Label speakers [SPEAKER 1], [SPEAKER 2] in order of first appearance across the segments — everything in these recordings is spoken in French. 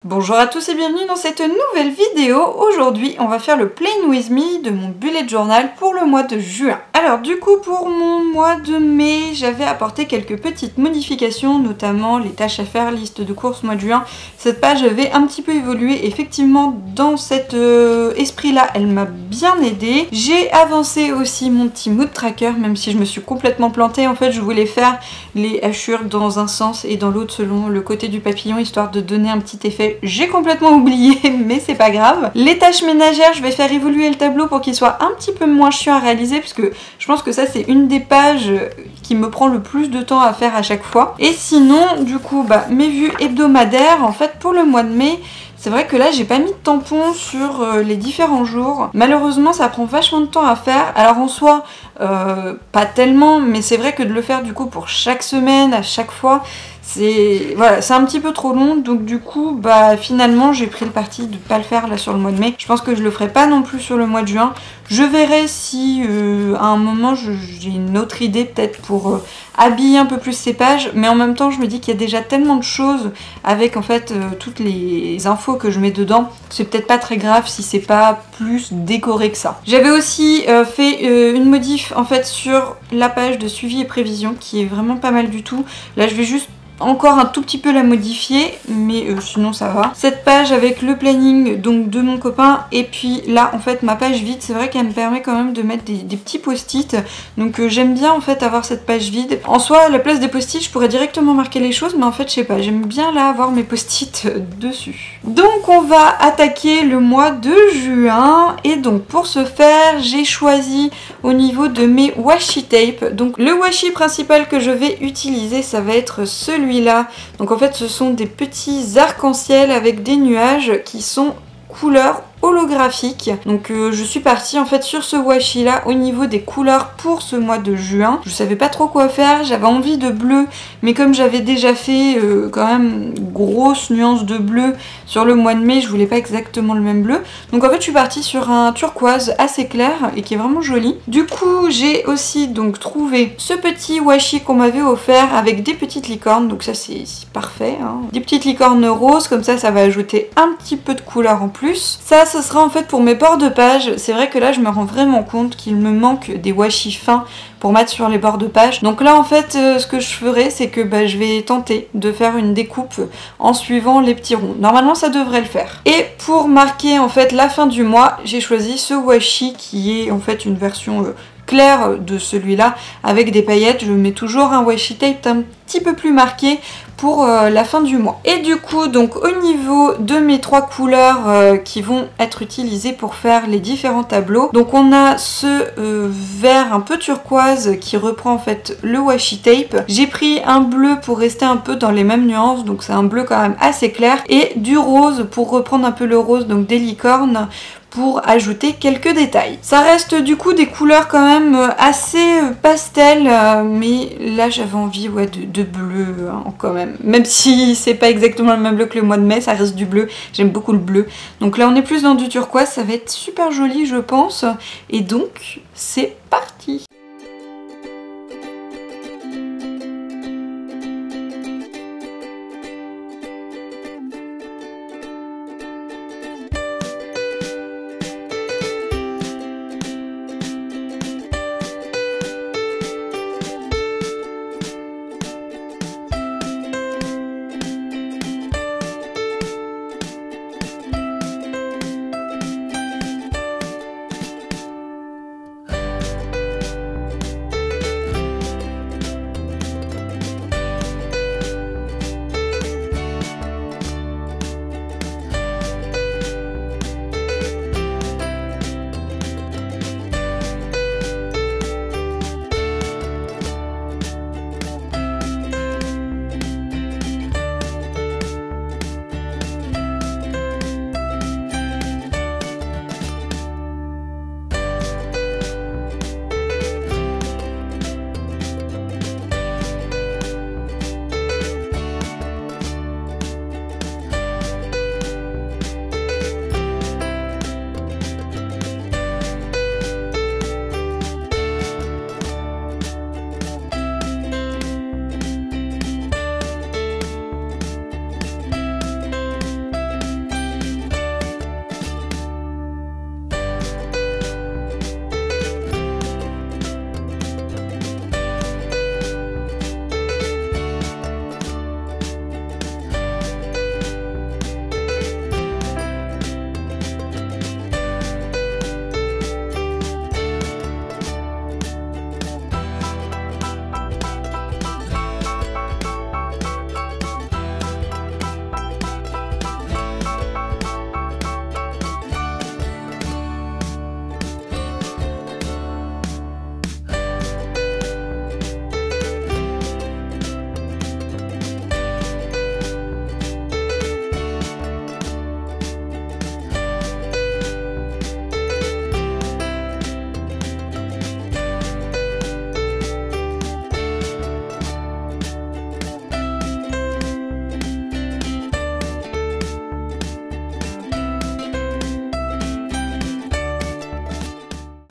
[SPEAKER 1] Bonjour à tous et bienvenue dans cette nouvelle vidéo. Aujourd'hui, on va faire le Plain With Me de mon bullet journal pour le mois de juin. Alors du coup, pour mon mois de mai, j'avais apporté quelques petites modifications, notamment les tâches à faire, liste de courses mois de juin. Cette page avait un petit peu évolué. Effectivement, dans cet esprit-là, elle m'a bien aidée. J'ai avancé aussi mon petit mood tracker, même si je me suis complètement plantée. En fait, je voulais faire les hachures dans un sens et dans l'autre selon le côté du papillon, histoire de donner un petit effet. J'ai complètement oublié, mais c'est pas grave. Les tâches ménagères, je vais faire évoluer le tableau pour qu'il soit un petit peu moins chiant à réaliser, puisque je pense que ça c'est une des pages qui me prend le plus de temps à faire à chaque fois. Et sinon, du coup, mes vues hebdomadaires, en fait, pour le mois de mai, c'est vrai que là j'ai pas mis de tampon sur les différents jours. Malheureusement ça prend vachement de temps à faire. Alors en soi pas tellement, mais c'est vrai que de le faire du coup pour chaque semaine, à chaque fois, c'est un petit peu trop long. Donc du coup finalement j'ai pris le parti de pas le faire là sur le mois de mai. Je pense que je le ferai pas non plus sur le mois de juin. Je verrai si à un moment j'ai une autre idée peut-être pour habiller un peu plus ces pages, mais en même temps je me dis qu'il y a déjà tellement de choses avec en fait toutes les infos que je mets dedans, c'est peut-être pas très grave si c'est pas plus décoré que ça. J'avais aussi fait une modif en fait sur la page de suivi et prévision qui est vraiment pas mal du tout. Là je vais juste encore un tout petit peu la modifier, mais sinon ça va. Cette page avec le planning donc de mon copain, et puis là en fait ma page vide, c'est vrai qu'elle me permet quand même de mettre des petits post-it, donc j'aime bien en fait avoir cette page vide. En soi à la place des post-it je pourrais directement marquer les choses, mais en fait je sais pas, j'aime bien là avoir mes post-it dessus. Donc on va attaquer le mois de juin, et donc pour ce faire j'ai choisi au niveau de mes washi tape. Donc le washi principal que je vais utiliser ça va être celui-là. Donc en fait ce sont des petits arcs-en-ciel avec des nuages qui sont couleur holographique. Donc je suis partie en fait sur ce washi là au niveau des couleurs pour ce mois de juin. Je savais pas trop quoi faire, j'avais envie de bleu, mais comme j'avais déjà fait quand même grosse nuance de bleu sur le mois de mai, je voulais pas exactement le même bleu. Donc en fait je suis partie sur un turquoise assez clair et qui est vraiment joli. Du coup j'ai aussi donc trouvé ce petit washi qu'on m'avait offert avec des petites licornes, donc ça c'est parfait hein. Des petites licornes roses, comme ça ça va ajouter un petit peu de couleur en plus. Ça ce sera en fait pour mes bords de page. C'est vrai que là je me rends vraiment compte qu'il me manque des washi fins pour mettre sur les bords de page. Donc là en fait ce que je ferai c'est que je vais tenter de faire une découpe en suivant les petits ronds. Normalement ça devrait le faire. Et pour marquer en fait la fin du mois, j'ai choisi ce washi qui est en fait une version claire de celui-là avec des paillettes. Je mets toujours un washi tape un petit peu plus marqué pour la fin du mois. Et du coup donc au niveau de mes trois couleurs qui vont être utilisées pour faire les différents tableaux, donc on a ce vert un peu turquoise qui reprend en fait le washi tape. J'ai pris un bleu pour rester un peu dans les mêmes nuances, donc c'est un bleu quand même assez clair, et du rose pour reprendre un peu le rose, donc des licornes, pour ajouter quelques détails. Ça reste du coup des couleurs quand même assez pastel, mais là j'avais envie de bleu hein, quand même si c'est pas exactement le même bleu que le mois de mai, ça reste du bleu, j'aime beaucoup le bleu. Donc là on est plus dans du turquoise, ça va être super joli je pense, et donc c'est parti.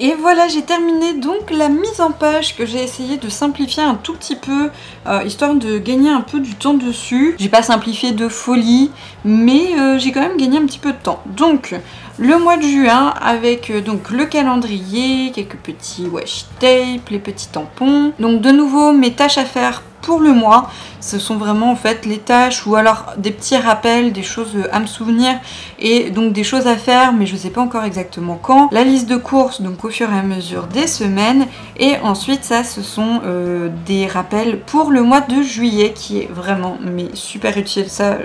[SPEAKER 1] Et voilà, j'ai terminé donc la mise en page que j'ai essayé de simplifier un tout petit peu, histoire de gagner un peu du temps dessus. J'ai pas simplifié de folie, mais j'ai quand même gagné un petit peu de temps. Donc, le mois de juin avec donc le calendrier, quelques petits washi tape, les petits tampons. Donc de nouveau, mes tâches à faire pour le mois, ce sont vraiment en fait les tâches ou alors des petits rappels, des choses à me souvenir et donc des choses à faire mais je sais pas encore exactement quand. La liste de courses donc au fur et à mesure des semaines et ensuite ça ce sont des rappels pour le mois de juillet qui est vraiment mais super utile ça.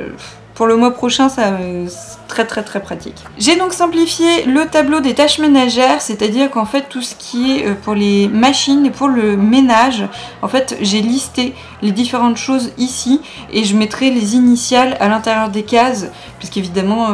[SPEAKER 1] Pour le mois prochain, ça c'est très pratique. J'ai donc simplifié le tableau des tâches ménagères, c'est-à-dire qu'en fait tout ce qui est pour les machines et pour le ménage, en fait j'ai listé les différentes choses ici et je mettrai les initiales à l'intérieur des cases, puisqu'évidemment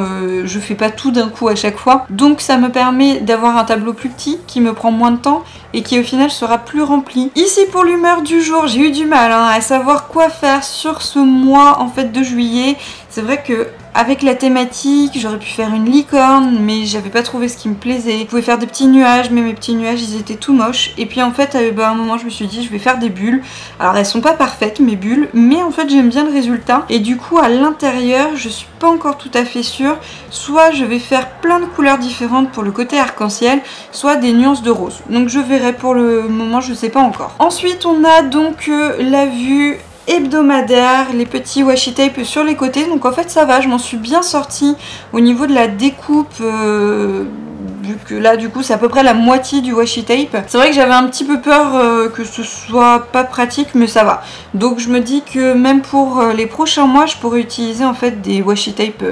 [SPEAKER 1] je fais pas tout d'un coup à chaque fois. Donc ça me permet d'avoir un tableau plus petit qui me prend moins de temps et qui au final sera plus rempli. Ici pour l'humeur du jour, j'ai eu du mal à savoir quoi faire sur ce mois en fait de juillet. C'est vrai que avec la thématique, j'aurais pu faire une licorne, mais j'avais pas trouvé ce qui me plaisait. Je pouvais faire des petits nuages, mais mes petits nuages, ils étaient tout moches. Et puis en fait, à un moment, je me suis dit, je vais faire des bulles. Alors elles sont pas parfaites, mes bulles, mais en fait, j'aime bien le résultat. Et du coup, à l'intérieur, je suis pas encore tout à fait sûre. Soit je vais faire plein de couleurs différentes pour le côté arc-en-ciel, soit des nuances de rose. Donc je verrai pour le moment, je sais pas encore. Ensuite, on a donc la vue hebdomadaire, les petits washi tape sur les côtés, donc en fait ça va, je m'en suis bien sortie au niveau de la découpe, vu que là du coup c'est à peu près la moitié du washi tape. C'est vrai que j'avais un petit peu peur que ce soit pas pratique, mais ça va. Donc je me dis que même pour les prochains mois je pourrais utiliser en fait des washi tape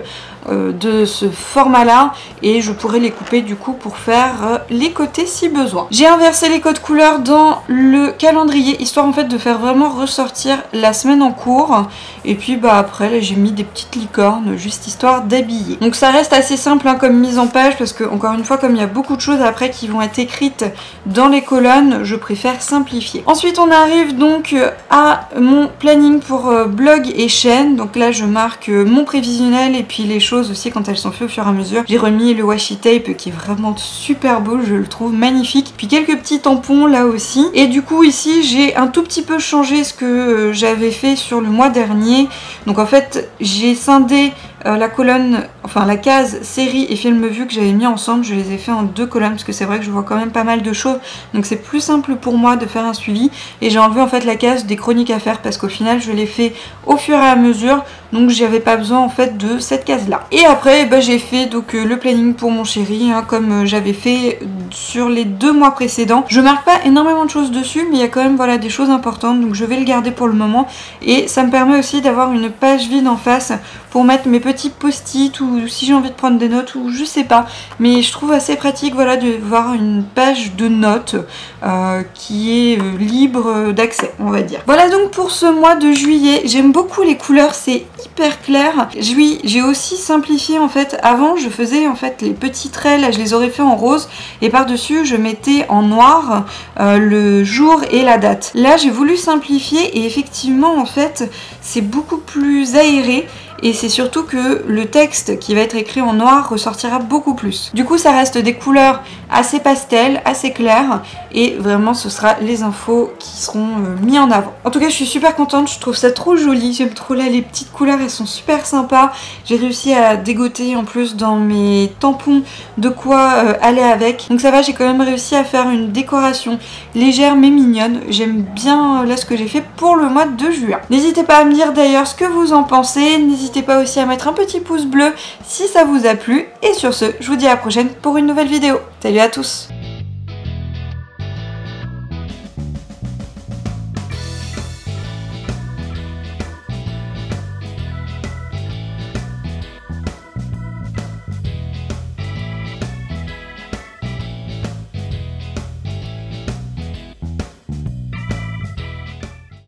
[SPEAKER 1] de ce format là et je pourrais les couper du coup pour faire les côtés si besoin. J'ai inversé les codes couleurs dans le calendrier histoire en fait de faire vraiment ressortir la semaine en cours et puis bah après là j'ai mis des petites licornes juste histoire d'habiller. Donc ça reste assez simple comme mise en page parce que encore une fois comme il y a beaucoup de choses après qui vont être écrites dans les colonnes, je préfère simplifier. Ensuite on arrive donc à mon planning pour blog et chaîne. Donc là je marque mon prévisionnel et puis les choses aussi quand elles sont faites au fur et à mesure. J'ai remis le washi tape qui est vraiment super beau, je le trouve magnifique. Puis quelques petits tampons là aussi. Et du coup ici j'ai un tout petit peu changé ce que j'avais fait sur le mois dernier. Donc en fait j'ai scindé la colonne, enfin la case série et film vu que j'avais mis ensemble, je les ai fait en deux colonnes parce que c'est vrai que je vois quand même pas mal de choses, donc c'est plus simple pour moi de faire un suivi. Et j'ai enlevé en fait la case des chroniques à faire parce qu'au final je l'ai fait au fur et à mesure, donc j'avais pas besoin en fait de cette case là. Et après bah, j'ai fait donc le planning pour mon chéri comme j'avais fait sur les 2 mois précédents. Je marque pas énormément de choses dessus mais il y a quand même voilà des choses importantes, donc je vais le garder pour le moment et ça me permet aussi d'avoir une page vide en face pour mettre mes petits post-it ou si j'ai envie de prendre des notes ou je sais pas, mais je trouve assez pratique voilà de voir une page de notes qui est libre d'accès on va dire. Voilà donc pour ce mois de juillet, j'aime beaucoup les couleurs, c'est hyper clair. J'ai aussi simplifié en fait, avant je faisais en fait les petits traits, là je les aurais fait en rose et par dessus je mettais en noir le jour et la date. Là j'ai voulu simplifier et effectivement en fait c'est beaucoup plus aéré. Et c'est surtout que le texte qui va être écrit en noir ressortira beaucoup plus. Du coup ça reste des couleurs assez pastel, assez claires et vraiment ce sera les infos qui seront mis en avant. En tout cas je suis super contente, je trouve ça trop joli, j'aime trop là les petites couleurs, elles sont super sympas. J'ai réussi à dégoter en plus dans mes tampons de quoi aller avec. Donc ça va, j'ai quand même réussi à faire une décoration légère mais mignonne. J'aime bien là ce que j'ai fait pour le mois de juin. N'hésitez pas à me dire d'ailleurs ce que vous en pensez, n'hésitez pas aussi à mettre un petit pouce bleu si ça vous a plu. Et sur ce, je vous dis à la prochaine pour une nouvelle vidéo. Salut à tous!